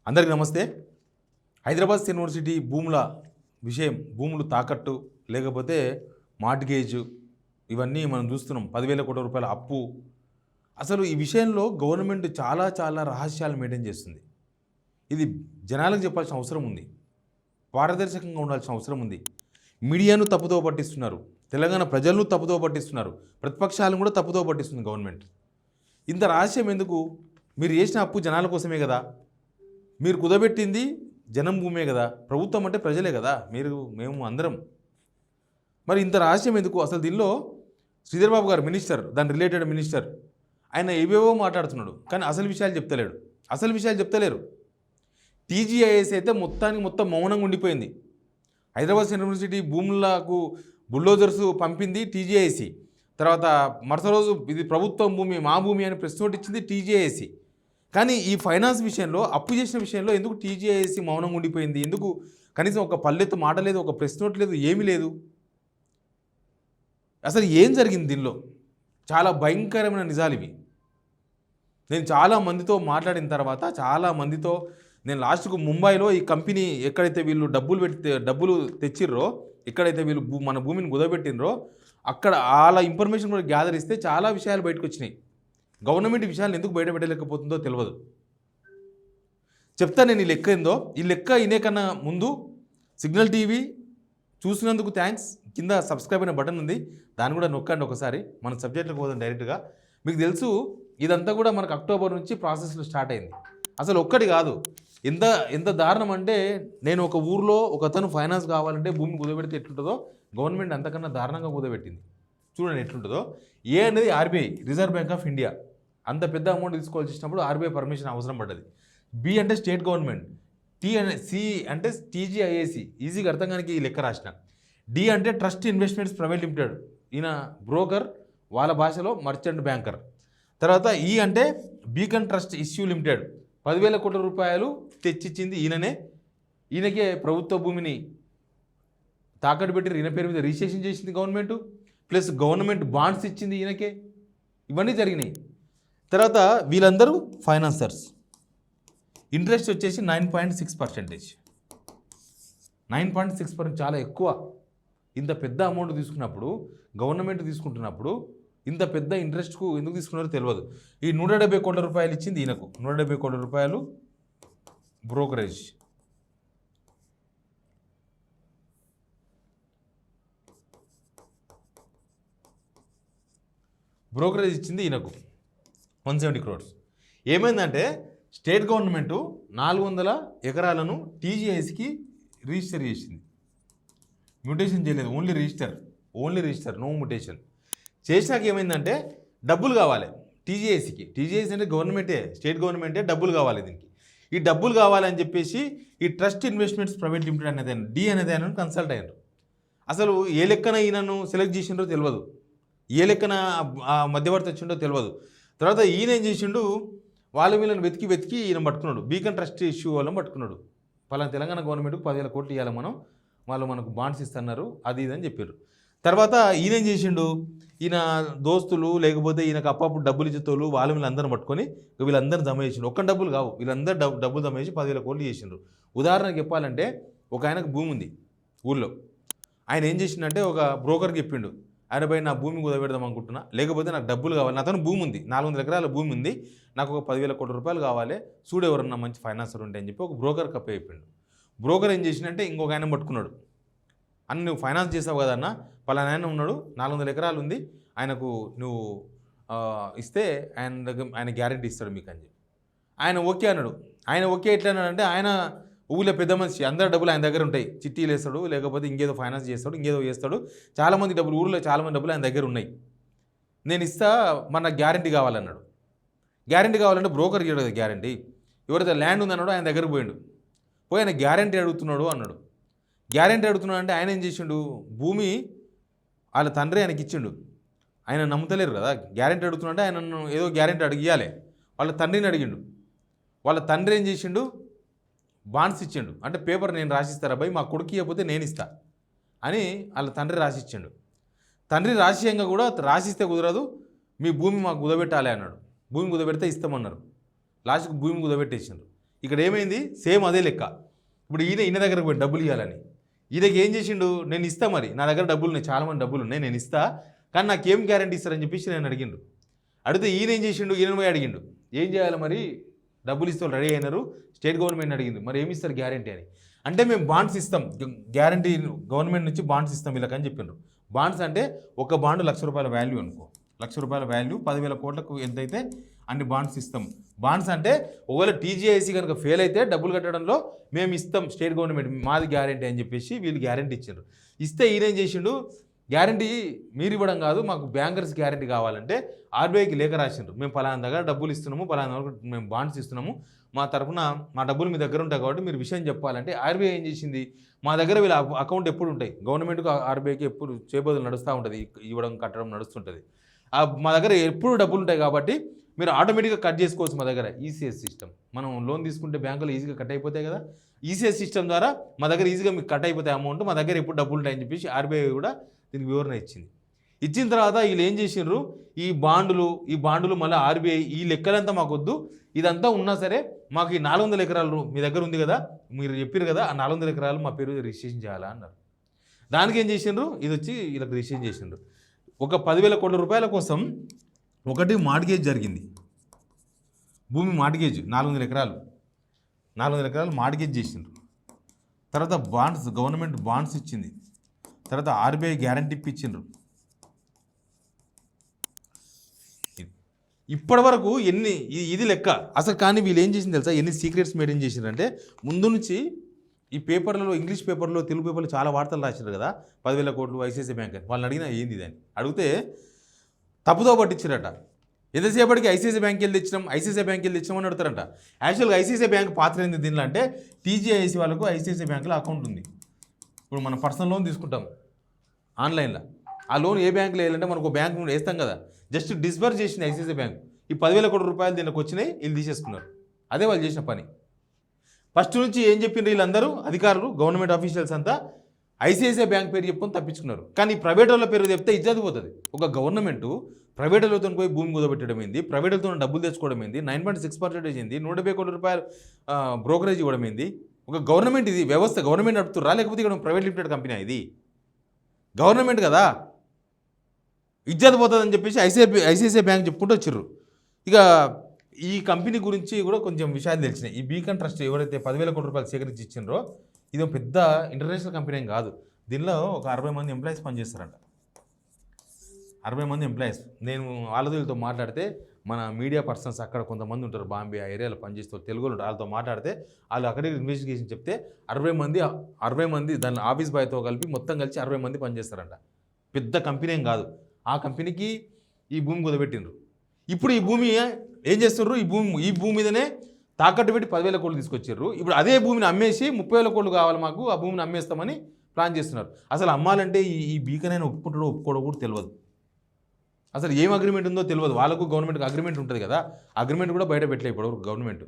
అందరికీ నమస్తే. హైదరాబాద్ యూనివర్సిటీ భూముల విషయం, భూములు తాకట్టు లేకపోతే మార్ట్గేజ్, ఇవన్నీ మనం చూస్తున్నాం. 10,000 కోట్ల రూపాయల అప్పు. అసలు ఈ విషయంలో గవర్నమెంట్ చాలా రహస్యాలు మెయింటైన్ చేస్తుంది. ఇది జనాలకు చెప్పాల్సిన అవసరం ఉంది, పారదర్శకంగా ఉండాల్సిన అవసరం ఉంది. మీడియాను తప్పుదో పట్టిస్తున్నారు, తెలంగాణ ప్రజలను తప్పుదో పట్టిస్తున్నారు, ప్రతిపక్షాలను కూడా తప్పుదో పట్టిస్తుంది గవర్నమెంట్. ఇంత రహస్యం ఎందుకు? మీరు చేసిన అప్పు జనాల కోసమే కదా, మీరు కుదబెట్టింది జనం భూమే కదా, ప్రభుత్వం అంటే ప్రజలే కదా, మేము అందరం. మరి ఇంత రహస్యం ఎందుకు? అసలు దీనిలో శ్రీధర్ బాబు గారు మినిస్టర్, దాని రిలేటెడ్ మినిస్టర్, ఆయన ఏవేవో మాట్లాడుతున్నాడు, కానీ అసలు విషయాలు చెప్తలేరు. టీజీఐఎస్ అయితే మొత్తం మౌనంగా ఉండిపోయింది. హైదరాబాద్ యూనివర్సిటీ భూములకు బుల్డోజర్స్ పంపింది టీజీఐసి. తర్వాత మరుసటి రోజు ఇది ప్రభుత్వం భూమి, మా భూమి అని ప్రెస్ నోట్ ఇచ్చింది టీజీఐసి. కానీ ఈ ఫైనాన్స్ విషయంలో, అప్పు చేసిన విషయంలో ఎందుకు టీజీఐసి మౌనంగా ఉండిపోయింది? ఎందుకు కనీసం ఒక పల్లెత్తు మాట లేదు, ఒక ప్రెస్ నోట్ లేదు, ఏమీ లేదు? అసలు ఏం జరిగింది దీనిలో? చాలా భయంకరమైన నిజాలు ఇవి. నేను చాలా మందితో మాట్లాడిన తర్వాత, నేను లాస్ట్కు ముంబైలో ఈ కంపెనీ ఎక్కడైతే వీళ్ళు డబ్బులు తెచ్చిర్రో, ఎక్కడైతే వీళ్ళు మన భూమిని కుదబెట్టినరో, అక్కడ వాళ్ళ ఇన్ఫర్మేషన్ కూడా గ్యాదర్ ఇస్తే చాలా విషయాలు బయటకు వచ్చినాయి. గవర్నమెంట్ విషయాలు ఎందుకు బయట పెట్టలేకపోతుందో తెలియదు. చెప్తా నేను ఈ లెక్క ఏందో. ఈ లెక్క ఇనే కన్నా ముందు సిగ్నల్ టీవీ చూసినందుకు థ్యాంక్స్. కింద సబ్స్క్రైబ్ అనే బటన్ ఉంది, దాన్ని కూడా నొక్కండి ఒకసారి. మన సబ్జెక్ట్లకు పోదాం డైరెక్ట్గా. మీకు తెలుసు ఇదంతా కూడా మనకు అక్టోబర్ నుంచి ప్రాసెస్లో స్టార్ట్ అయింది. అసలు ఒక్కటి కాదు, ఎంత దారుణం అంటే, నేను ఒక ఊర్లో ఒక అతను ఫైనాన్స్ కావాలంటే భూమి కుదబెడితే ఎట్లుంటుందో, గవర్నమెంట్ అంతకన్నా దారుణంగా కుదబెట్టింది. చూడండి ఎట్లుంటుందో. ఏ అనేది RBI, reserve bank of India, అంత పెద్ద అమౌంట్ తీసుకోవాల్సి వచ్చినప్పుడు ఆర్బీఐ పర్మిషన్ అవసరం పడ్డది. బి అంటే స్టేట్ గవర్నమెంట్, సి అంటే టీజీఐఏసి, ఈజీగా అర్థం కానికి ఈ లెక్క రాసిన. డి అంటే ట్రస్ట్ ఇన్వెస్ట్మెంట్స్ ప్రైవేట్ లిమిటెడ్, ఈయన బ్రోకర్, వాళ్ళ భాషలో మర్చెంట్ బ్యాంకర్. తర్వాత ఈ అంటే బీకన్ ట్రస్ట్ ఇష్యూ లిమిటెడ్, 10,000 కోట్ల రూపాయలు తెచ్చిచ్చింది ఈయనకే ప్రభుత్వ భూమిని తాకట్టు పెట్టి ఈయన పేరు మీద రిజిస్ట్రేషన్ చేసింది గవర్నమెంట్, ప్లస్ గవర్నమెంట్ బాండ్స్ ఇచ్చింది ఈయనకే. ఇవన్నీ జరిగినాయి. తర్వాత వీళ్ళందరూ ఫైనాన్సర్స్. ఇంట్రెస్ట్ వచ్చేసి 9.6%. 9.6% చాలా ఎక్కువ. ఇంత పెద్ద అమౌంట్ తీసుకున్నప్పుడు, గవర్నమెంట్ తీసుకుంటున్నప్పుడు ఇంత పెద్ద ఇంట్రెస్ట్కు ఎందుకు తీసుకున్నారో తెలియదు. ఈ 170 కోట్ల రూపాయలు ఇచ్చింది ఈయనకు, 170 కోట్ల రూపాయలు బ్రోకరేజ్. బ్రోకరేజ్ ఇచ్చింది ఈయనకు 170 crores. ఏమైందంటే స్టేట్ గవర్నమెంటు 400 ఎకరాలను టీజీఐసికి రిజిస్టర్ చేసింది. మ్యూటేషన్ చేయలేదు, ఓన్లీ రిజిస్టర్, నో మ్యూటేషన్. చేసినాక ఏమైందంటే డబ్బులు కావాలి టీజీఐసికి. టీజీఐసి అంటే గవర్నమెంటే, స్టేట్ గవర్నమెంటే, డబ్బులు కావాలి దీనికి. ఈ డబ్బులు కావాలని చెప్పేసి ఈ ట్రస్ట్ ఇన్వెస్ట్మెంట్స్ ప్రైవేట్ లిమిటెడ్ అనేది, డి అనేది ఆయన కన్సల్ట్ అయ్యారు. అసలు ఏ లెక్కన ఈయనను సెలెక్ట్ చేసిండ్రో తెలియదు, ఏ లెక్కన మధ్యవర్తి వచ్చిండో తెలియదు. తర్వాత ఈయన ఏం చేసిండు, వీళ్ళని వెతికి ఈయన పట్టుకున్నాడు. బీకన్ ట్రస్ట్ ఇష్యూ వాళ్ళని పట్టుకున్నాడు. పలానా తెలంగాణ గవర్నమెంట్కి 10,000 కోట్లు ఇవ్వాలి మనం, వాళ్ళు మనకు బాండ్స్ ఇస్తున్నారు, అది ఇది అని చెప్పారు. తర్వాత ఈయన ఏం చేసిండు, ఈయన దోస్తులు లేకపోతే ఈయనకు అప్పుడు డబ్బులు ఇచ్చేతోళ్ళు వీళ్ళందరూ పట్టుకొని వీళ్ళందరూ జమ చేసిండు. ఒక్క డబ్బులు కావు, వీళ్ళందరూ డబ్బులు జమ చేసి 10,000 కోట్లు చేసిండ్రు. ఉదాహరణకు చెప్పాలంటే, ఒక ఆయనకు భూమి ఉంది ఊళ్ళో. ఆయన ఏం చేసిండంటే ఒక బ్రోకర్కి చెప్పిండు, ఆయన పోయి నా భూమి కుదబెడదాం అనుకుంటున్నా, లేకపోతే నాకు డబ్బులు కావాలి, నా తను భూమి ఉంది, 400 ఎకరాల భూమి ఉంది, నాకు ఒక 10,000 కోట్ల రూపాయలు కావాలి, చూడు ఎవరన్నా మంచి ఫైనాన్సర్ ఉంటే అని చెప్పి ఒక బ్రోకర్ కప్ప చెప్పిండు. బ్రోకర్ ఏం చేసిందంటే ఇంకొక ఆయన పట్టుకున్నాడు. అని నువ్వు ఫైనాన్స్ చేసావు కదన్న, పలానా ఆయన ఉన్నాడు, 400 ఎకరాలు ఉంది, ఆయనకు నువ్వు ఇస్తే ఆయన గ్యారెంటీ ఇస్తాడు మీకు అని చెప్పి. ఆయన ఓకే అన్నాడు. ఆయన ఓకే ఎట్లా అన్నాడంటే, ఆయన ఊళ్ళో పెద్ద మనిషి, అందరి డబ్బులు ఆయన దగ్గర ఉంటాయి, చిట్టీలు వేస్తాడు, లేకపోతే ఇంకేదో ఫైనాన్స్ చేస్తాడు, ఇంకేదో చేస్తాడు, చాలామంది డబ్బులు, ఊళ్ళో చాలామంది డబ్బులు ఆయన దగ్గర ఉన్నాయి, నేను ఇస్తా, మన గ్యారెంటీ కావాలన్నాడు. గ్యారెంటీ కావాలంటే బ్రోకర్ ఇవ్వడు కదా గ్యారెంటీ. ఎవరైతే ల్యాండ్ ఉందన్నాడో ఆయన దగ్గరకు పోయిండు. పోయి ఆయన గ్యారెంటీ అడుగుతున్నాడు అన్నాడు. గ్యారెంటీ అడుగుతున్నాడు అంటే ఆయన ఏం చేసిండు, భూమి వాళ్ళ తండ్రి ఆయనకి ఇచ్చిండు. ఆయన నమ్ముతలేరు కదా, గ్యారెంటీ అడుగుతున్నాడంటే ఆయన ఏదో గ్యారెంటీ అడిగియాలి. వాళ్ళ తండ్రిని అడిగిండు. వాళ్ళ తండ్రి ఏం చేసిండు, బాండ్స్ ఇచ్చిండు. అంటే పేపర్ నేను రాసిస్తారా భయ్, మా కొడుకు ఇవ్వకపోతే నేను ఇస్తా అని వాళ్ళ తండ్రి రాసిచ్చిండు. తండ్రి రాసియంగా కూడా రాసిస్తే కుదరదు, మీ భూమి మాకు కుదబెట్టాలి అన్నాడు. భూమి కుదబెడితే ఇస్తామన్నారు. లాస్ట్కి భూమి కుదబెట్టేసిండ్రు. ఇక్కడ ఏమైంది సేమ్ అదే లెక్క. ఇప్పుడు ఈయన దగ్గరకు పోయి డబ్బులు ఇవ్వాలని ఈయనకి ఏం చేసిండు, నేను ఇస్తా మరి నా దగ్గర డబ్బులు ఉన్నాయి, చాలామంది డబ్బులు ఉన్నాయి, నేను ఇస్తా, కానీ నాకేం గ్యారంటీ ఇస్తారని చెప్పేసి నేను అడిగిండు. అడిగితే ఈయన ఏం చేసిండు, ఈయన పోయి అడిగిండు ఏం చేయాలి మరి, డబ్బులు ఇస్తే రెడీ అయినారు, స్టేట్ గవర్నమెంట్ అడిగింది మరి ఏమి ఇస్తారు గ్యారంటీ అని. అంటే మేము బాండ్స్ ఇస్తాం, గ్యారంటీ గవర్నమెంట్ నుంచి బాండ్స్ ఇస్తాం వీళ్ళకని చెప్పిండ్రు. బాండ్స్ అంటే ఒక బాండ్ ₹1,00,000 వాల్యూ అనుకో, ₹1,00,000 వాల్యూ 10,000 కోట్లకు ఎంతైతే అన్ని బాండ్స్ ఇస్తాం. బాండ్స్ అంటే ఒకవేళ టీజీఐసీ కనుక ఫెయిల్ అయితే డబ్బులు కట్టడంలో మేము ఇస్తాం, స్టేట్ గవర్నమెంట్ మాది గ్యారంటీ అని చెప్పేసి వీళ్ళు గ్యారంటీ ఇచ్చారు. ఇస్తే ఈయనేం చేసిండు, గ్యారంటీ మీరు ఇవ్వడం కాదు మాకు బ్యాంకర్స్ గ్యారంటీ కావాలంటే ఆర్బీఐకి లేఖ రాసిండ్రు, మేము పలానా దగ్గర డబ్బులు ఇస్తున్నాము, పలానా వరకు మేము బాండ్స్ ఇస్తున్నాము, మా తరఫున మా డబ్బులు మీ దగ్గర ఉంటాయి కాబట్టి మీరు విషయం చెప్పాలంటే ఆర్బీఐ ఏం చేసింది, మా దగ్గర వీళ్ళ అకౌంట్ ఎప్పుడు ఉంటాయి, గవర్నమెంట్కి ఆర్బీఐకి ఎప్పుడు చేబదులు నడుస్తూ ఉంటుంది, ఇవ్వడం కట్టడం నడుస్తుంటుంది, మా దగ్గర ఎప్పుడు డబ్బులు ఉంటాయి కాబట్టి మీరు ఆటోమేటిక్గా కట్ చేసుకోవచ్చు మా దగ్గర. ఈసీఎస్ సిస్టమ్, మనం లోన్ తీసుకుంటే బ్యాంకులో ఈజీగా కట్ అయిపోతాయి కదా, ఈసీఎస్ సిస్టమ్ ద్వారా మా దగ్గర ఈజీగా మీకు కట్ అయిపోతాయి అమౌంట్, మా దగ్గర ఎప్పుడు డబ్బులు ఉంటాయని చెప్పేసి ఆర్బీఐ కూడా దీనికి వివరణ ఇచ్చింది. ఇచ్చిన తర్వాత వీళ్ళు ఏం చేసిండ్రు, ఈ బాండులు మళ్ళీ ఆర్బీఐ ఈ లెక్కలంతా మాకు వద్దు, ఇదంతా ఉన్నా సరే మాకు ఈ 400 ఎకరాలు మీ దగ్గర ఉంది కదా, మీరు చెప్పారు కదా ఆ 400 ఎకరాలు మా పేరు రిజిస్ట్రేషన్ చేయాలా అన్నారు. దానికి ఏం చేసిండ్రు, ఇది వచ్చి వీళ్ళకి రిజిస్ట్రేషన్ చేసిండ్రు. ఒక 10,000 కోట్ల రూపాయల కోసం ఒకటి మార్గేజ్ జరిగింది, భూమి మార్గేజ్ 400 ఎకరాలు మార్గేజ్ చేసిండ్రు. తర్వాత బాండ్స్, గవర్నమెంట్ బాండ్స్ ఇచ్చింది, తర్వాత ఆర్బీఐ గ్యారంటీ ఇప్పించిండ్రు. ఇప్పటి వరకు ఇది లెక్క అసలు. కానీ వీళ్ళు ఏం చేసింది తెలుసా, ఎన్ని సీక్రెట్స్ మెయింటైన్ చేసిండ్రంటే ముందు నుంచి ఈ పేపర్లలో, ఇంగ్లీష్ పేపర్లో, తెలుగు పేపర్లో చాలా వార్తలు రాశారు కదా, 10,000 కోట్లు ఐసిఐసిఐ బ్యాంక్ అని. వాళ్ళని అడిగినా ఏంది ఇది అని అడిగితే తప్పుదో పట్టించారట. ఎంతసేపటికి ఐసిఐసిఐ బ్యాంక్కి వెళ్ళి తెచ్చినాం అని అడుగుతారంట. యాక్చువల్గా ఐసిఐసిఐ బ్యాంక్ పాత్ర ఏంది దీనిలో అంటే, టీజీఐసి వాళ్ళకు ఐసిఐసిఐ బ్యాంకులో అకౌంట్ ఉంది. ఇప్పుడు మనం పర్సనల్ లోన్ తీసుకుంటాం ఆన్లైన్లో, ఆ లోన్ ఏ బ్యాంకులో వేయాలంటే మనకు బ్యాంక్ నుండి వేస్తాం కదా, జస్ట్ డిస్బర్స్ చేసింది ఐసిఐసిఐ బ్యాంక్. ఈ 10,000 కోట్ల రూపాయలు దీనికి వచ్చినాయి, వీళ్ళు తీసేసుకున్నారు. అదే వాళ్ళు చేసిన పని. ఫస్ట్ నుంచి ఏం చెప్పిండ్రు వీళ్ళందరూ అధికారులు, గవర్నమెంట్ ఆఫీషియల్స్ అంతా ఐసిఐసిఐ బ్యాంక్ పేరు చెప్పుకొని తప్పించుకున్నారు. కానీ ప్రైవేట్ వాళ్ళ పేరు చెప్తే ఇజ్జత్ పోతుంది. ఒక గవర్నమెంట్ ప్రైవేట్ వాళ్ళతో పోయి భూమి కుదబెట్టడం ఏంది, ప్రైవేట్ వాళ్ళతో డబ్బులు తెచ్చుకోవడం ఏంది, 9.6% ఏంది, 150 కోట్ల రూపాయలు బ్రోకరేజ్ ఇవ్వడం ఏంది. ఒక గవర్నమెంట్ ఇది వ్యవస్థ, గవర్నమెంట్ నడుపుతురా లేకపోతే ఇక్కడ ప్రైవేట్ లిమిటెడ్ కంపెనీ, ఇది గవర్నమెంట్ కదా, ఇజ్జత్ పోతుందని చెప్పేసి ఐసిఐసిఐ బ్యాంక్ చెప్పుకుంటూ వచ్చారు. ఇక ఈ కంపెనీ గురించి కూడా కొంచెం విషయాలు తెలిసినాయి. ఈ బీకాన్ ట్రస్ట్ ఎవరైతే 10,000 కోట్ల రూపాయలు సేకరించి ఇచ్చిండ్రో, ఇది ఒక పెద్ద ఇంటర్నేషనల్ కంపెనీ ఏం కాదు. దీనిలో ఒక 60 మంది ఎంప్లాయీస్ పనిచేస్తారంట. 60 మంది ఎంప్లాయీస్. నేను వాళ్ళతో మాట్లాడితే, మన మీడియా పర్సన్స్ అక్కడ కొంతమంది ఉంటారు, బాంబే ఆ ఏరియాలో పనిచేస్తారు, తెలుగులో ఉంటారు, వాళ్ళతో మాట్లాడితే వాళ్ళు అక్కడే ఇన్వెస్టిగేషన్ చెప్తే 60 మంది దాని ఆఫీస్ బాయ్తో కలిపి మొత్తం కలిసి 60 మంది పనిచేస్తారంట. పెద్ద కంపెనీ ఏం కాదు. ఆ కంపెనీకి ఈ భూమి కుదబెట్టిండ్రు. ఇప్పుడు ఈ భూమి ఏం చేస్తున్నారు, ఈ భూమి మీదనే తాకట్టు పెట్టి 10,000 కోట్లు తీసుకొచ్చారు. ఇప్పుడు అదే భూమిని అమ్మేసి 30,000 కోట్లు కావాలి మాకు, ఆ భూమిని అమ్మేస్తామని ప్లాన్ చేస్తున్నారు. అసలు అమ్మాలంటే ఈ బీకనైనా ఒప్పుకుంటాడో ఒప్పుకోవడం కూడా తెలియదు. అసలు ఏం అగ్రిమెంట్ ఉందో తెలియదు. వాళ్ళకు గవర్నమెంట్కి అగ్రిమెంట్ ఉంటుంది కదా, అగ్రిమెంట్ కూడా బయట పెట్టలే ఇప్పుడు గవర్నమెంట్.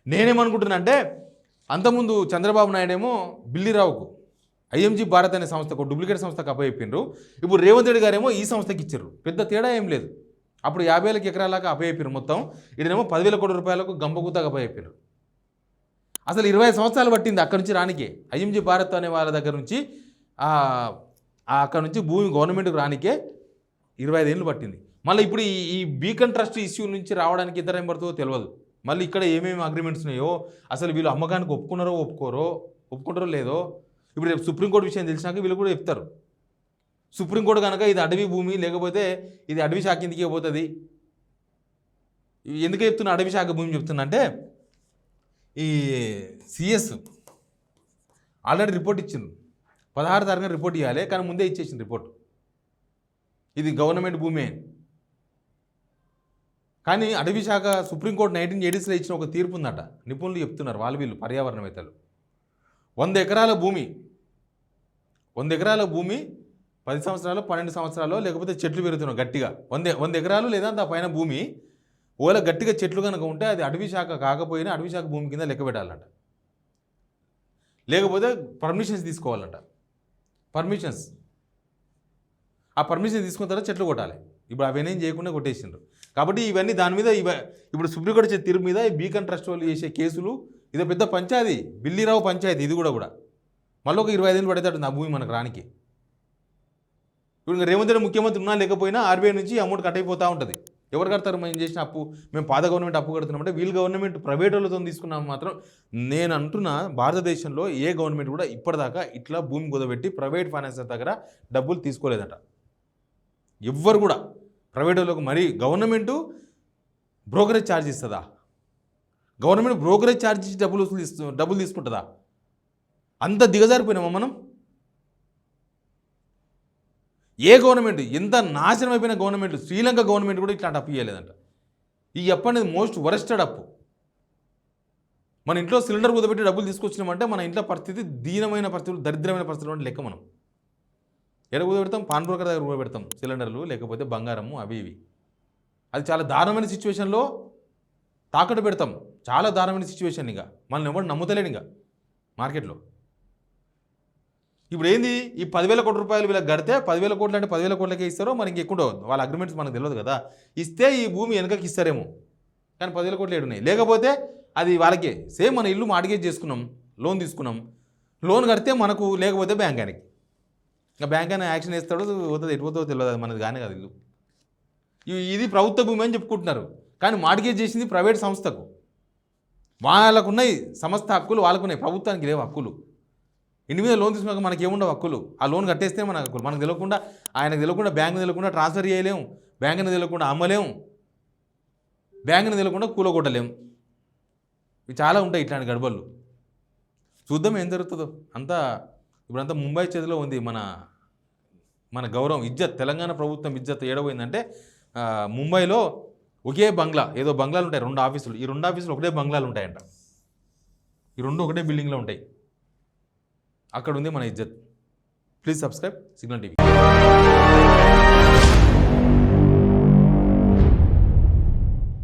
నేనేమనుకుంటున్నా అంటే, అంతకుముందు చంద్రబాబు నాయుడు ఏమో బిల్లిరావుకు ఐఎంజీ భారత్ అనే సంస్థకు, డూప్లికేట్ సంస్థకు అప్పచెప్పిండ్రు. ఇప్పుడు రేవంత్ రెడ్డి గారేమో ఈ సంస్థకి ఇచ్చారు. పెద్ద తేడా ఏం లేదు. అప్పుడు 50,000 ఎకరాలకు అప్పచెప్పారు మొత్తం, ఇక్కడేమో 10,000 కోట్ల రూపాయలకు గంపగుత్తగా అప్పచెప్పారు. అసలు 20 సంవత్సరాలు పట్టింది అక్కడి నుంచి రానికే. ఐఎంజీ భారత్ అనే వాళ్ళ దగ్గర నుంచి అక్కడ నుంచి భూమి గవర్నమెంట్కి రానికే 25 ఏళ్ళు పట్టింది. మళ్ళీ ఇప్పుడు ఈ బీకన్ ట్రస్ట్ ఇష్యూ నుంచి రావడానికి ఎంత టైం పడుతుందో తెలియదు. మళ్ళీ ఇక్కడ ఏమేమి అగ్రిమెంట్స్ ఉన్నాయో, అసలు వీళ్ళు అమ్మకానికి ఒప్పుకుంటారో లేదో. ఇప్పుడు రేపు సుప్రీంకోర్టు విషయం తెలిసినాక వీళ్ళు కూడా చెప్తారు. సుప్రీంకోర్టు కనుక ఇది అడవి భూమి, లేకపోతే ఇది అడవి శాఖ కిందకే పోతుంది. ఎందుకు చెప్తున్నా అడవి శాఖ భూమి చెప్తున్నా అంటే, ఈ సిఎస్ ఆల్రెడీ రిపోర్ట్ ఇచ్చింది. 16 తారీఖున రిపోర్ట్ ఇవ్వాలి, కానీ ముందే ఇచ్చేసింది రిపోర్ట్, ఇది గవర్నమెంట్ భూమే. కానీ అడవి శాఖ సుప్రీంకోర్టు 1980లో ఇచ్చిన ఒక తీర్పు ఉందట. నిపుణులు చెప్తున్నారు, వీళ్ళు పర్యావరణవేత్తలు. 100 ఎకరాల భూమి 10 సంవత్సరాలు 12 సంవత్సరాలు, లేకపోతే చెట్లు పెరుగుతున్నాయి గట్టిగా 100 ఎకరాలు లేదా అంత పైన భూమి ఓలా గట్టిగా చెట్లు కనుక ఉంటే అది అడవి శాఖ కాకపోయినా అడవి శాఖ భూమి కింద లెక్క పెట్టాలంట. లేకపోతే పర్మిషన్స్ తీసుకోవాలంట. ఆ పర్మిషన్ తీసుకున్న తర్వాత చెట్లు కొట్టాలి. ఇప్పుడు అవన్నీ చేయకుండా కొట్టేసిండ్రు. కాబట్టి ఇవన్నీ దాని మీద ఇప్పుడు సుప్రీంకోర్టు ఇచ్చే తీర్పు మీద ఈ బీకాన్ ట్రస్ట్ వాళ్ళు చేసే కేసులు ఇది పెద్ద పంచాయతీ, బిల్లీరావు పంచాయతీ ఇది కూడా మళ్ళీ ఒక 25 ఏళ్ళు పడేటట్టు నా భూమి మనకు రానికి. ఇప్పుడు ఇంకా రేవంత్ రెడ్డి ముఖ్యమంత్రి ఉన్నా లేకపోయినా ఆర్బీఐ నుంచి అమౌంట్ కట్ అయిపోతూ ఉంటుంది. ఎవరు కడతారు? మేము చేసిన అప్పు, మేము పాత గవర్నమెంట్ అప్పు కడుతున్నామంటే వీళ్ళు గవర్నమెంట్ ప్రైవేట్ వాళ్ళతో తీసుకున్నాం. మాత్రం నేను అంటున్నా, భారతదేశంలో ఏ గవర్నమెంట్ కూడా ఇప్పటిదాకా ఇట్లా భూమి కుదబెట్టి ప్రైవేట్ ఫైనాన్సర్ దగ్గర డబ్బులు తీసుకోలేదట. ఎవ్వరు కూడా ప్రైవేట్ వాళ్ళకు. మరి గవర్నమెంటు బ్రోకరేజ్ ఛార్జ్ ఇస్తుందా? గవర్నమెంట్ బ్రోకరేజ్ ఛార్జ్ ఇచ్చి డబ్బులు తీసుకుంటుందా? అంత దిగజారిపోయినామా మనం? ఏ గవర్నమెంట్, ఎంత నాశనం అయిపోయిన గవర్నమెంట్, శ్రీలంక గవర్నమెంట్ కూడా ఇట్లాంటి అప్పు ఇవ్వలేదంట. ఈ అప్పు అనేది మోస్ట్ వరెస్టెడ్ అప్పు. మన ఇంట్లో సిలిండర్ కుదబెట్టి డబ్బులు తీసుకొచ్చినామంటే మన ఇంట్లో పరిస్థితి దీనమైన పరిస్థితులు, దరిద్రమైన పరిస్థితులు అంటే లెక్క. మనం ఎక్కడ కుదబెడతాం? పాన్ బ్రోకర్ దగ్గర కుదబెడతాం సిలిండర్లు, లేకపోతే బంగారము, అవి ఇవి. అది చాలా దారుణమైన సిచ్యువేషన్లో తాకట్టు పెడతాం. చాలా దారుణమైన సిచ్యువేషన్. ఇక మనల్ని ఎవరు నమ్ముతలేని ఇక మార్కెట్లో. ఇప్పుడు ఏంది, ఈ 10,000 కోట్ల రూపాయలు వీళ్ళకి కడితే 10,000 కోట్లు అంటే 10,000 కోట్లకే ఇస్తారో మనకి ఎక్కువ వాళ్ళ అగ్రిమెంట్స్ మనకు తెలియదు కదా. ఇస్తే ఈ భూమి వెనకకి ఇస్తారేమో, కానీ 10,000 కోట్లు ఏడున్నాయి. లేకపోతే అది వాళ్ళకే. సేమ్ మన ఇల్లు మార్గేజ్ చేసుకున్నాం, లోన్ తీసుకున్నాం, లోన్ కడితే మనకు, లేకపోతే బ్యాంక్ ఆయనకి. ఇంకా బ్యాంక్ అయినా యాక్షన్ వేస్తాడో పోతుంది, ఎటుపోతుందో తెలియదు. అది మనది కానీ కాదు. ఇల్లు ఇది ప్రభుత్వ భూమి అని చెప్పుకుంటున్నారు, కానీ మార్గేజ్ చేసింది ప్రైవేట్ సంస్థకు. వాళ్ళకున్నాయి సంస్థ హక్కులు, వాళ్ళకున్నాయి, ప్రభుత్వానికి లేవు హక్కులు. ఇంటి మీద లోన్ తీసుకున్నాక మనకి ఏముండవు హక్కులు. ఆ లోన్ కట్టేస్తే మన హక్కులు. మనకు తెలియకుండా, ఆయనకు తెలియకుండా, బ్యాంకు తెలియకుండా ట్రాన్స్ఫర్ చేయలేము, బ్యాంకుని తెలియకుండా అమ్మలేము, బ్యాంకుని తెలియకుండా కూలగొట్టలేము. ఇవి చాలా ఉంటాయి ఇట్లాంటి గడబళ్ళు. చూద్దాం ఏం జరుగుతుందో. ఇప్పుడంతా ముంబై చేతిలో ఉంది మన గౌరవం, ఇజ్జత్. తెలంగాణ ప్రభుత్వం ఇజ్జత్ ఏడబోయిందంటే, ముంబైలో ఒకే బంగ్లా, ఏదో బంగ్లాలు ఉంటాయి, 2 ఆఫీసులు. ఈ 2 ఆఫీసులు ఒకటే బంగ్లాలు ఉంటాయంట. ఈ 2 ఒకటే బిల్డింగ్లో ఉంటాయి. అక్కడ ఉంది మన ఇజ్జత్. Please subscribe signal TV.